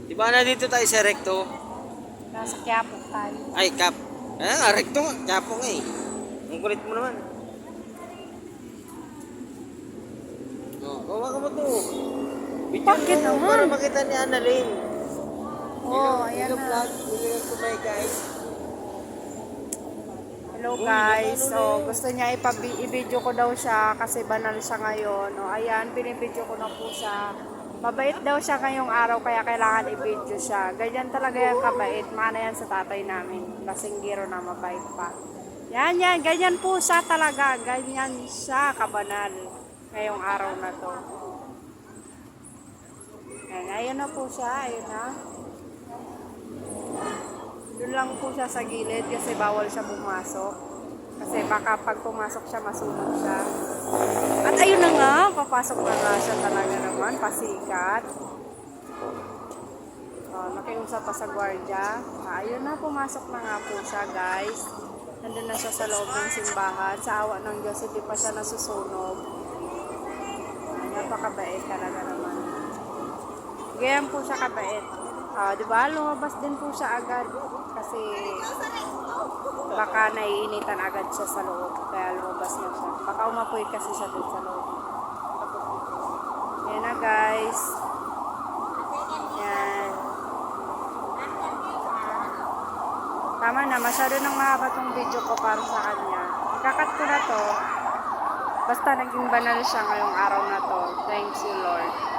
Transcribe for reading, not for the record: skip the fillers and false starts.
Diba na dito tayo sa recto? Nasa Quiapo tayo. Ay, Cap. Ah, recto nga. Quiapo nga eh. Ang kulit mo naman. Oh, kawa ka mo to. Video Bakit mo naman? para makita ni Annalyn. Oh, ayan Hello na. vlog. Hello to my guys. Hello guys. So, gusto niya i-video ko daw siya kasi banal siya ngayon. O, ayan, binibidyo ko na po siya. Mabait daw siya ngayong araw kaya kailangan i-video siya. Ganyan talaga yung kabait. Mana yan sa tatay namin. Lasinggero na mabait pa. Yan, yan. Ganyan po siya talaga. Ganyan siya kabanal ngayong araw na to. Yan, ayun na po siya. Ayun na. Doon lang po siya sa gilid kasi bawal siya pumasok. Kasi baka pag pumasok siya, masunog siya. At ayun na nga, papasok na nga siya talaga naman, pasikat. Nakiusap pa sa gwardiya. Ayun na, pumasok na nga po siya guys. Nandun na siya sa loob ng simbahan. Sa awa ng Diyos, hindi pa siya nasusunog. Napakabait talaga naman. Ganyan po siya kabait. Diba? Lumabas din po siya agad. Kasi baka naiinitan agad siya sa loob. Kaya lumabas na siya. Baka umapoy kasi siya dun sa loob. Yan na guys. Yan. Tama na. Masyado nang mahaba tong video ko para sa kanya. Ikakat ko na to. Basta naging banal siya ngayong araw na to. Thanks you Lord.